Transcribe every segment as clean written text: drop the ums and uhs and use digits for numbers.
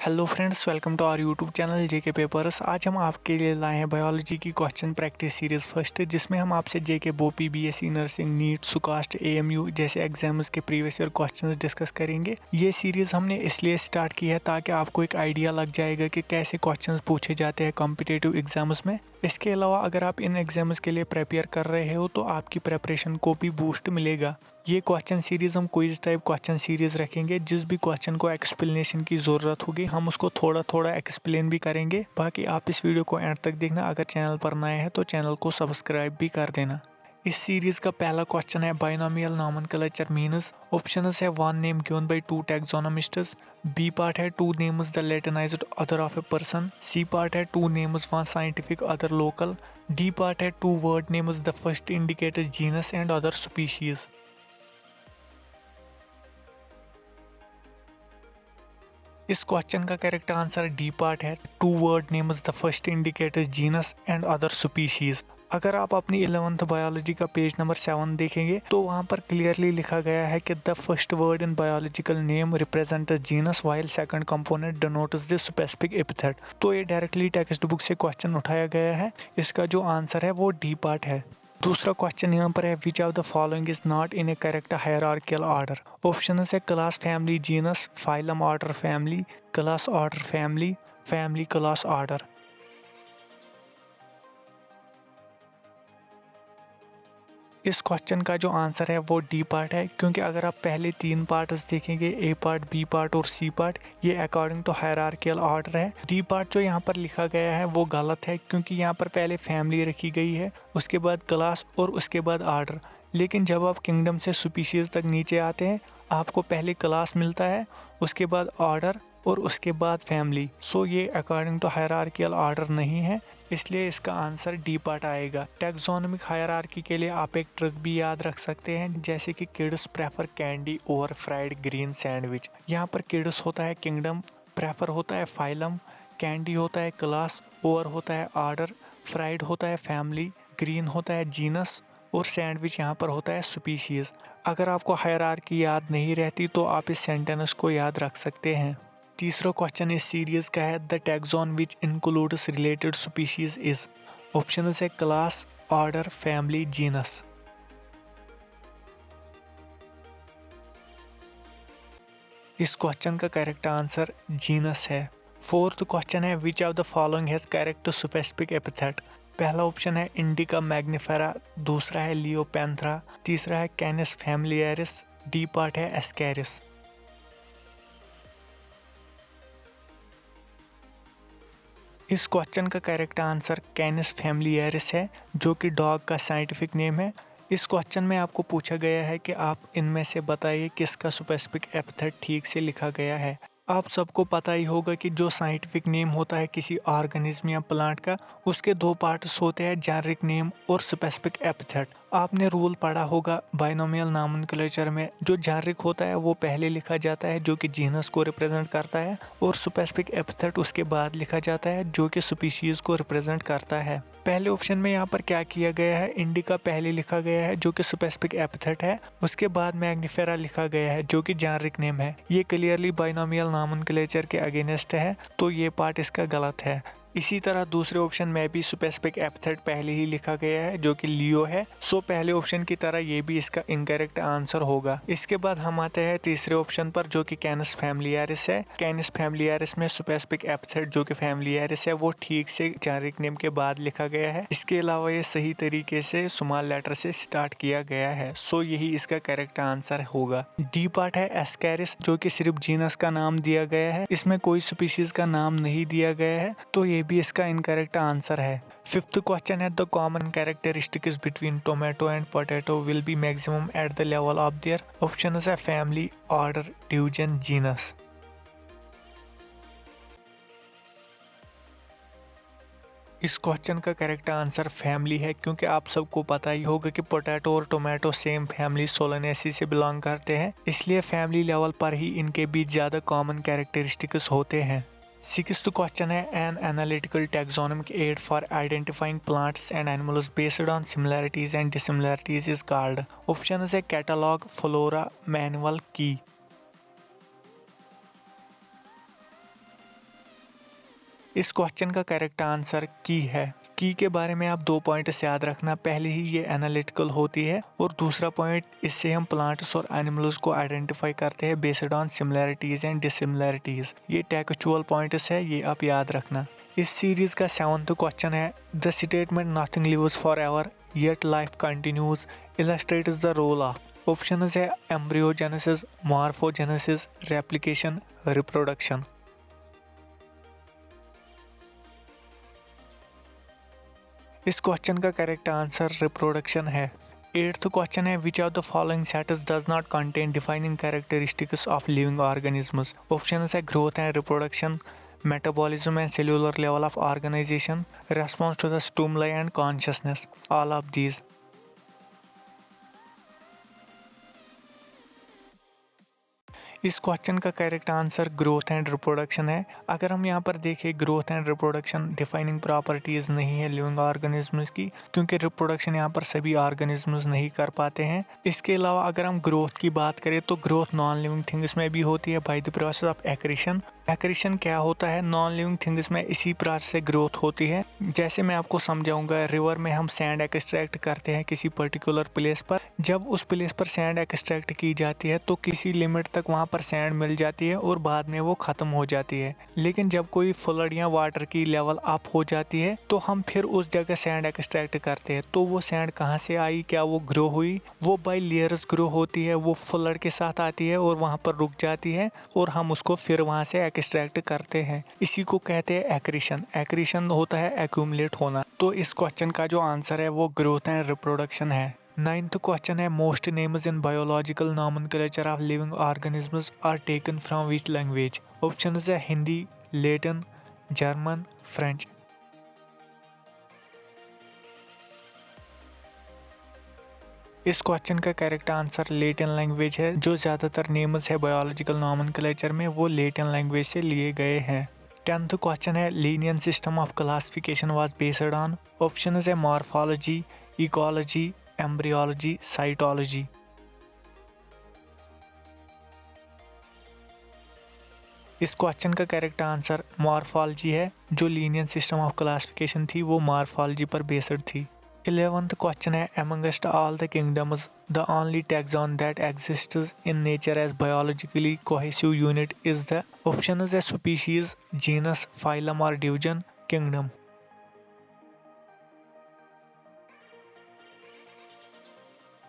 Hello friends, welcome to our YouTube channel JK papers. आज हम आपके लिए लाए हैं बायोलॉजी की क्वेश्चन प्रैक्टिस सीरीज फर्स्ट, जिसमें हम आपसे जेके बोपी बीएससी नर्सिंग नीट सुकास्ट एएमयू जैसे एग्जाम्स के प्रीवियस ईयर क्वेश्चंस डिस्कस करेंगे। ये सीरीज हमने इसलिए स्टार्ट की है ताकि आपको एक आइडिया लग जाएगा कि कैसे क्वेश्चंस पूछे जाते हैं कॉम्पिटिटिव एग्जाम्स में। इसके अलावा अगर आप इन एग्जाम्स के लिए प्रिपेयर कर रहे हो तो आपकी प्रिपरेशन को भी बूस्ट मिलेगा। ये क्वेश्चन सीरीज हम क्विज टाइप क्वेश्चन सीरीज रखेंगे। जिस भी क्वेश्चन को एक्सप्लेनेशन की ज़रूरत होगी हम उसको थोड़ा थोड़ा एक्सप्लेन भी करेंगे। बाकी आप इस वीडियो को एंड तक देखना। अगर चैनल पर नए हैं तो चैनल को सब्सक्राइब भी कर देना। इस सीरीज का पहला क्वेश्चन है बाइनोमियल नोमेनक्लेचर मीन्स। ऑप्शंस है one name given by two taxonomists. B part है two names the Latinized other of a person. C part है two names one scientific other local. D part है two word names the first indicator genus and other species. इस question का correct answer D part है two word names the first indicator genus and other species. अगर आप अपनी 11th biology का page number 7 देखेंगे तो वहां पर क्लियरली लिखा गया है कि the first word in biological name represent genus while second component denotes the specific epithet. तो ये डायरेक्टली टेक्स्ट बुक से क्वेश्चन उठाया गया है। इसका जो आंसर है वो डी पार्ट है। दूसरा क्वेश्चन यहाँ पर है which of the following is not in a correct hierarchical order. Option है class family genus phylum order family class order family family class order. इस क्वेश्चन का जो आंसर है वो डी पार्ट है, क्योंकि अगर आप पहले तीन पार्ट्स देखेंगे ए पार्ट बी पार्ट और सी पार्ट, ये अकॉर्डिंग टू हायरार्कियल ऑर्डर है। डी पार्ट जो यहाँ पर लिखा गया है वो गलत है, क्योंकि यहाँ पर पहले फैमिली रखी गई है, उसके बाद क्लास और उसके बाद ऑर्डर। लेकिन जब आप किंगडम से स्पीशीज तक नीचे आते हैं आपको पहले क्लास मिलता है, उसके बाद ऑर्डर और उसके बाद फैमिली। सो ये अकॉर्डिंग टू हायरार्कियल ऑर्डर नहीं है, इसलिए इसका आंसर डी पार्ट आएगा। टैक्सोनॉमिक हायरार्की के लिए आप एक ट्रिक भी याद रख सकते हैं, जैसे कि kids prefer candy over fried green sandwich. यहाँ पर किड्स होता है किंगडम, प्रेफर होता है फाइलम, कैंडी होता है क्लास, ओवर होता है ऑर्डर, फ्राइड होता है फैमिली, ग्रीन होता है जीनस और सैंडविच यहाँ पर होता है स्पीशीज। अगर आपको हायरार्की याद नहीं रहती तो आप इस सेंटेंस को याद रख सकते हैं। तीसरा क्वेश्चन इस सीरीज का है the taxon which includes related species is. Option है क्लास ऑर्डर फैमिली जीनस। इस क्वेश्चन का करेक्ट आंसर जीनस है। फोर्थ क्वेश्चन है which of the following has correct specific epithet. पहला ऑप्शन है इंडिका मैग्निफेरा, दूसरा है लियोपेंथ्रा, तीसरा है कैनिस फैमिलियरिस, डी पार्ट है एस्कैरिस। इस क्वेश्चन का करेक्ट आंसर कैनिस फैमिलियरिस है, जो कि डॉग का साइंटिफिक नेम है। इस क्वेश्चन में आपको पूछा गया है कि आप इनमें से बताइए किसका स्पेसिफिक एपिथेट ठीक से लिखा गया है। आप सबको पता ही होगा कि जो साइंटिफिक नेम होता है किसी ऑर्गेनिज्म या प्लांट का, उसके दो पार्ट्स होते हैं, जेनेरिक नेम और स्पेसिफिक एपिथेट। आपने रूल पढ़ा होगा बाइनोमियल नोमेनक्लेचर में, जो जेनेरिक होता है वो पहले लिखा जाता है जो कि जीनस को रिप्रेजेंट करता है, और स्पेसिफिक एपिथेट उसके बाद लिखा जाता है जो कि स्पीशीज को रिप्रेजेंट करता है। पहले ऑप्शन में यहाँ पर क्या किया गया है, इंडिका पहले लिखा गया है जो कि स्पेसिफिक एपिथेट है, उसके बाद मैग्निफेरा लिखा गया है जो कि जेनेरिक नेम है। ये क्लियरली बाइनोमियल नोमेनक्लेचर के अगेंस्ट है, तो ये पार्ट इसका गलत है। इसी तरह दूसरे ऑप्शन में भी स्पेसिफिक एपिथेट पहले ही लिखा गया है जो कि लियो है, सो पहले ऑप्शन की तरह ये भी इसका इनकरेक्ट आंसर होगा। इसके बाद हम आते हैं तीसरे ऑप्शन पर जो कि कैनिस फैमिलियरिस है। कैनिस फैमिलियरिस में स्पेसिफिक एपिथेट जो कि फैमिलियरिस है वो ठीक से जेनेरिक नेम के बाद लिखा गया है। इसके अलावा ये सही तरीके से स्मॉल लेटर से स्टार्ट किया गया है, सो यही इसका करेक्ट आंसर होगा। डी पार्ट है एस्कैरिस, जो कि सिर्फ जीनस का नाम दिया गया है, इसमें कोई स्पीशीज का नाम नहीं दिया गया है, तो ये भी इसका इनकरेक्ट आंसर है। फिफ्थ क्वेश्चन है the common characteristics between tomato and potato will be maximum at the level of their. Option है फैमिली ऑर्डर डिवीजन जीनस। इस क्वेश्चन का करेक्ट आंसर फैमिली है, क्योंकि आप सबको पता ही होगा कि पोटैटो और टोमेटो सेम फैमिली सोलेनेसी से बिलोंग करते हैं, इसलिए फैमिली लेवल पर ही इनके बीच ज़्यादा कॉमन कैरेक्टरिस्टिक्स होते हैं। सिक्स्थ क्वेश्चन है an analytical taxonomic aid for identifying plants and animals based on similarities and dissimilarities is called. Option है कैटलॉग, फ्लोरा, मैनुअल, की। इस क्वेश्चन का करेक्ट आंसर की है। की के बारे में आप 2 पॉइंट्स याद रखना, पहले ही ये एनालिटिकल होती है और दूसरा पॉइंट इससे हम प्लांट्स और एनिमल्स को आइडेंटिफाई करते हैं based on similarities and dissimilarities. ये टेक्सचुअल पॉइंट्स है, ये आप याद रखना। इस सीरीज का 7th क्वेश्चन है the statement nothing lives forever yet life continues illustrates the role of. Option है एम्ब्रियोजेनेसिस, मॉर्फोजेनेसिस, रेप्लिकेशन, रिप्रोडक्शन। इस क्वेश्चन का करेक्ट आंसर रिप्रोडक्शन है। 8th क्वेश्चन है which of the following sets does not contain defining characteristics of living organisms. Option है growth and reproduction, metabolism and cellular level of organisation, response to the stimuli and consciousness, all of these. इस question का correct answer growth and reproduction है। अगर हम यहाँ पर देखें growth and reproduction defining properties नहीं है लिविंग ऑर्गेनिजम्स की, क्योंकि रिप्रोडक्शन यहाँ पर सभी ऑर्गेनिजम्स नहीं कर पाते हैं। इसके अलावा अगर हम ग्रोथ की बात करें तो ग्रोथ नॉन लिविंग थिंग्स में भी होती है by the process of accretion. Accretion क्या होता है? नॉन लिविंग थिंग्स में इसी प्रोसेस से ग्रोथ होती है। जैसे मैं आपको समझाऊंगा, रिवर में हम सैंड एक्सट्रैक्ट करते हैं किसी पर्टिकुलर प्लेस पर। जब उस प्लेस पर सैंड एक्सट्रैक्ट की जाती है तो किसी लिमिट तक वहाँ पर सैंड मिल जाती है और बाद में वो खत्म हो जाती है। लेकिन जब कोई फ्लड या वाटर की लेवल अप हो जाती है तो हम फिर उस जगह सैंड एक्सट्रैक्ट करते हैं। तो वो सैंड कहाँ से आई, क्या वो ग्रो हुई? वो बाय लेयर्स ग्रो होती है, वो फ्लड के साथ आती है और वहाँ पर रुक जाती है और हम उसको फिर वहाँ से एक्सट्रैक्ट करते हैं। इसी को कहते हैं एक्रीशन। एक्रीशन होता है एक्यूमुलेट होना। तो इस क्वेश्चन का जो आंसर है वो ग्रोथ एंड रिप्रोडक्शन है। 9th क्वेश्चन है most names in biological nomenclature of living organisms are taken from which language. Option है हिंदी, लैटिन, जर्मन, फ्रेंच। इस क्वेश्चन का करेक्ट आंसर लैटिन लैंग्वेज है। जो ज़्यादातर नेम्स है बायोलॉजिकल नॉमेनक्लेचर में वो लैटिन लैंग्वेज से लिए गए हैं। 10th क्वेश्चन है Linnean system of classification was based on. Option है मॉर्फोलॉजी, इकोलॉजी, एम्ब्रियोलॉजी, साइटोलॉजी। इस क्वेश्चन का करेक्ट आंसर मॉर्फोलॉजी है। जो लीनियन सिस्टम ऑफ क्लासिफिकेशन थी वो मॉर्फोलॉजी पर बेस्ड थी। 11th क्वेश्चन है amongst all the kingdoms the only taxon that exists in nature as biologically cohesive unit is the। option is a species, genus, phylum or division, kingdom।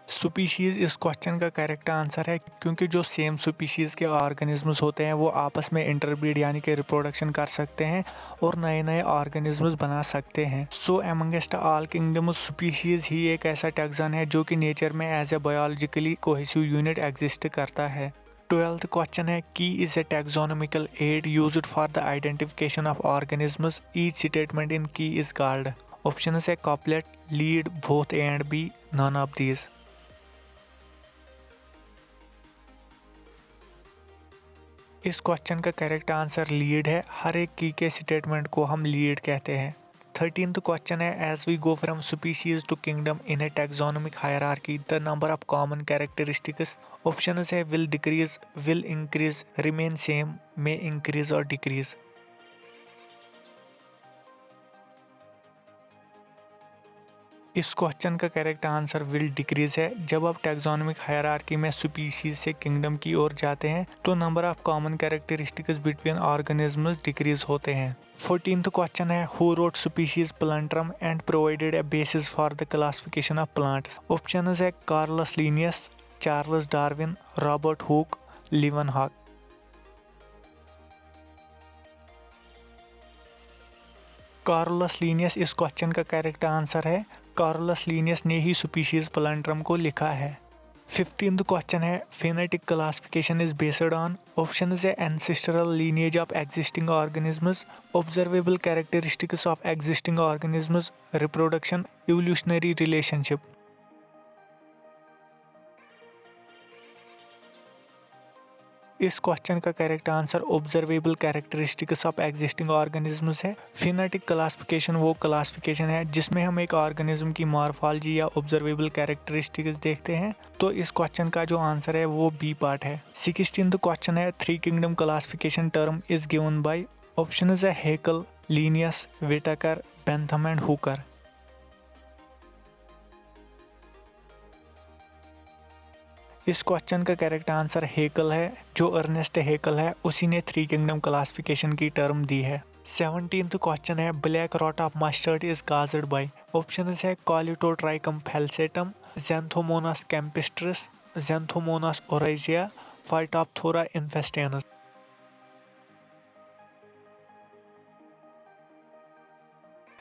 Species इस question का correct answer है, क्योंकि जो same species के organisms होते हैं वो आपस में इंटरब्रीड यानी कि रिप्रोडक्शन कर सकते हैं और नए नए ऑर्गेनिजम्स बना सकते हैं। So amongst all kingdoms species ही एक ऐसा टैक्सॉन है जो कि नेचर में as a biologically cohesive unit exist करता है। 12th क्वेश्चन है key is a taxonomical aid used for the identification of organisms, each statement in key is called. Option है couplet, lead, both A and B, none of these. इस question का correct answer lead है। हर एक की के statement को हम लीड कहते हैं। 13th क्वेश्चन है as we go from species to kingdom in a taxonomic hierarchy the number of common characteristics. Option है will decrease, will increase, remain same, may increase और डिक्रीज। इस क्वेश्चन का correct answer will decrease है। जब आप taxonomic hierarchy में species से kingdom की ओर जाते हैं तो number of common characteristics between organisms decrease होते हैं। 14th क्वेश्चन है who wrote species plantarum and provided a basis for the classification of plants. Option है Carolus Linnaeus, Charles Darwin, Robert Hooke, Leeuwenhoek. Carolus Linnaeus इस question का correct answer है। Carolus Linnaeus ने ही species प्लांट्रम को लिखा है। 15th क्वेश्चन है phenetic classification is based on. Option है ancestral lineage of existing organisms, observable characteristics of existing organisms, reproduction, evolutionary relationship. इस क्वेश्चन का correct answer observable characteristics of existing organisms है। फिनेटिक क्लासिफिकेशन वो classification है जिसमें हम एक ऑर्गेनिज्म की मॉर्फोलॉजी या ऑब्जर्वेबल कैरेक्टरिस्टिक्स देखते हैं। तो इस क्वेश्चन का जो आंसर है वो बी पार्ट है। 16th क्वेश्चन है three kingdom classification term is given by. Option है Haeckel, Linnaeus, Whittaker, Bentham and Hooker. इस क्वेश्चन का करेक्ट आंसर हेकल है। जो अर्नेस्ट हेकल है उसी ने थ्री किंगडम क्लासिफिकेशन की टर्म दी है। 17th क्वेश्चन है black rot of mustard is caused by. Option है Colletotrichum falcatum, Xanthomonas campestris, Xanthomonas oryzae, Phytophthora infestans.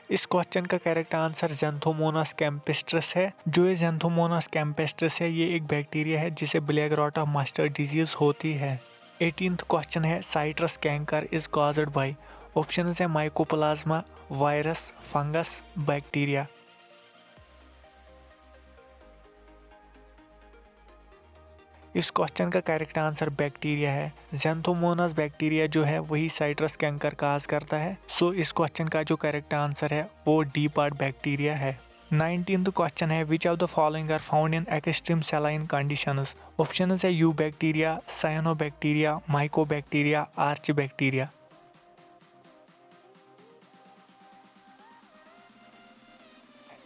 इस क्वेश्चन का करेक्ट आंसर ज़ैंथोमोनास कैम्पिस्ट्रिस है। जो ये ज़ैंथोमोनास कैम्पिस्ट्रिस है ये एक बैक्टीरिया है जिसे black rot of mustard disease होती है। 18th क्वेश्चन है citrus canker is caused by. Option है माइकोप्लाज्मा, वायरस, फंगस, बैक्टीरिया। इस क्वेश्चन का करेक्ट आंसर बैक्टीरिया है। ज़ैंथोमोनास बैक्टीरिया जो है वही साइट्रस कैंकर काज करता है। सो इस क्वेश्चन का जो करेक्ट आंसर है वो डी पार्ट बैक्टीरिया है। 19th क्वेश्चन है which of the following are found in extreme saline conditions. Option है eubacteria, cyanobacteria, mycobacteria, archaebacteria.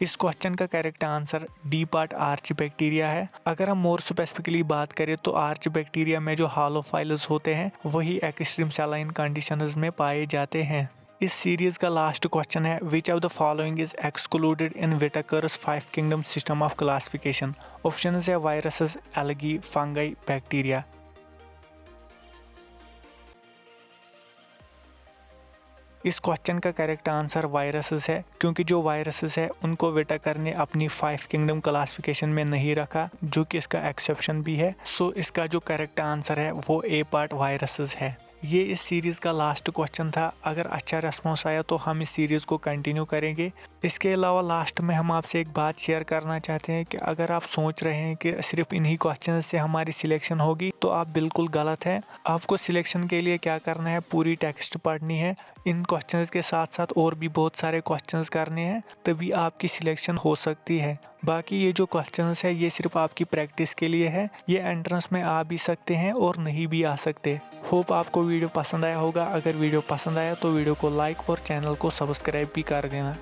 इस क्वेश्चन का correct answer D part archaebacteria है। अगर हम मोर स्पेसिफिकली बात करें तो आर्च बैक्टीरिया में जो हालोफाइलस होते हैं वही एक्सट्रीम सैलाइन कंडीशंस में पाए जाते हैं। इस सीरीज का लास्ट क्वेश्चन है which of the following is excluded in Whittaker's 5 kingdom system of classification. Option है वायरसेस, एल्गी, फंगाई, बैक्टीरिया। इस क्वेश्चन का करेक्ट आंसर वायरसेस है, क्योंकि जो वायरसेस है उनको विटाकर ने अपनी 5 किंगडम क्लासिफिकेशन में नहीं रखा, जो कि इसका एक्सेप्शन भी है। सो इसका जो करेक्ट आंसर है वो ए पार्ट वायरसेस है। ये इस सीरीज़ का लास्ट क्वेश्चन था। अगर अच्छा रिस्पॉन्स आया तो हम इस सीरीज़ को कंटिन्यू करेंगे। इसके अलावा लास्ट में हम आपसे एक बात शेयर करना चाहते हैं कि अगर आप सोच रहे हैं कि सिर्फ इन्हीं क्वेश्चन से हमारी सिलेक्शन होगी तो आप बिल्कुल गलत हैं। आपको सिलेक्शन के लिए क्या करना है, पूरी टेक्स्ट पढ़नी है। इन क्वेश्चंस के साथ साथ और भी बहुत सारे क्वेश्चंस करने हैं, तभी आपकी सिलेक्शन हो सकती है। बाकी ये जो क्वेश्चंस है ये सिर्फ आपकी प्रैक्टिस के लिए है। ये एंट्रेंस में आ भी सकते हैं और नहीं भी आ सकते। होप आपको वीडियो पसंद आया होगा। अगर वीडियो पसंद आया तो वीडियो को लाइक और चैनल को सब्सक्राइब भी कर देना।